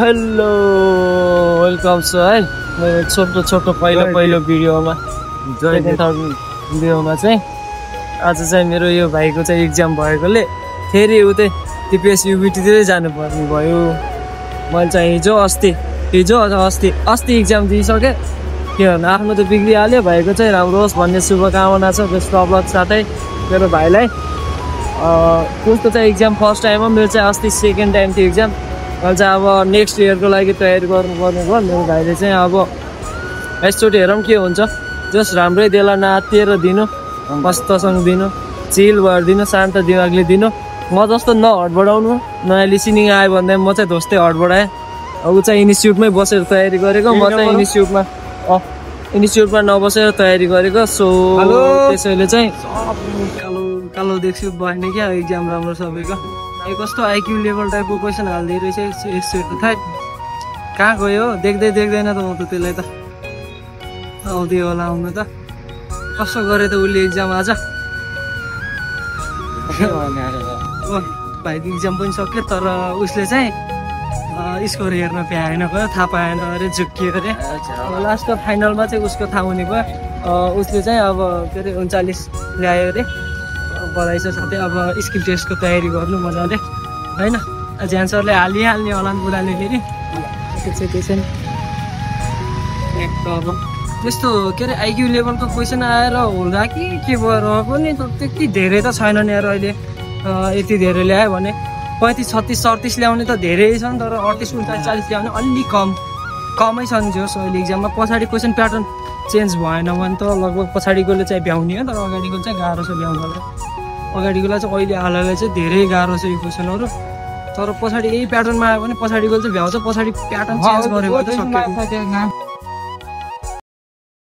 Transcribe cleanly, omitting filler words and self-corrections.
Hello welcome छ है मेरो छोटो पहिलो भिडियोमा चाहिँ आज चाहिँ मेरो यो भाइको चाहिँ एक्जाम भएकोले फेरि उतै टिपिएस युबिटीतिरै जानुपर्ने भयो। मैले चाहिँ अस्ति एक्जाम दिइसकेँ। के भन्नु आफ्नो त बिग्रिहाल्यो, भाइको चाहिँ राम्रो होस् भन्ने शुभकामना छ। बेस्ट अफ लक साथै मेरो भाइलाई। कस्तो चाहिँ एक्जाम फर्स्ट टाइम हो, मेरो चाहिँ अस्ति सेकेन्ड टाइम थियो एक्जाम। मैले चाहिँ अब नेक्स्ट इयरको लागि तयारी गर्नुपर्ने भयो। मेरो भाइले चाहिँ अब यसचोटि हेरौँ के हुन्छ। जस राम्रै देला नातिएर दिनु, कस्तसँग दिनु, चिल भएर दिनु, शान्त दिमागले दिनु। म जस्तो नहडबडाउनु। नयाँ लिसनिङ आयो भन्दा म चाहिँ ध्वस्तै हडबडाएँ। ऊ चाहिँ इन्स्टिट्युटमै बसेर तयारी गरेको, म चाहिँ इन्स्टिट्युटमा नबसेर तयारी गरेको। सो त्यसैले चाहिँ कालो देख्छु बस्ने क्या। एक्जाम राम्रो सबैको। कस्तो आइक्यू लेभल टाइपको क्वेसन हाल्दै रहेछ यसो थाहा कहाँ गयो देख्दैन त। म त त्यसलाई त आउँदै होला आउनु त। कस्तो गरे त उसले एक्जाम आज। भाइको एक्जाम पनि सक्यो तर उसले चाहिँ स्कोर हेर्न भ्याएन गयो, थाहा पाएन अरे, झुक्कियो अरे। लास्ट फाइनलमा चाहिँ उसको थाहा हुने भयो। उसले चाहिँ अब के अरे 39 ल्यायो अरे। बधाई छ साथै। अब स्किल टेस्टको तयारी गर्नु मजाले होइन। एन्सरले हालिहाल्ने होला नि बुढाले फेरि। त्यसै अब त्यस्तो के अरे आइक्यू लेभलको क्वेसन आएर होला कि के भएर पनि त्यति धेरै त छैन नि यार अहिले। यति धेरै ल्यायो भने 35, 36, 37 ल्याउने त धेरै छन्, तर 38, 39, 40 ल्याउने अलि कमै छन्। जोस् अहिले एक्जाममा पछाडि क्वेसन प्याटर्न चेन्ज भएन भने त लगभग पछाडिकोले चाहिँ भ्याउने हो, तर अगाडिको चाहिँ गाह्रो छ भ्याउनलाई। अगाडिकोलाई चाहिँ अहिले हाललाई चाहिँ धेरै गाह्रो छ यो क्वेसनहरू। तर पछाडि यही प्याटर्नमा आयो भने पछाडिको चाहिँ भ्याउँछ। पछाडि प्याटर्न चेन्ज गरेको त सक्यो।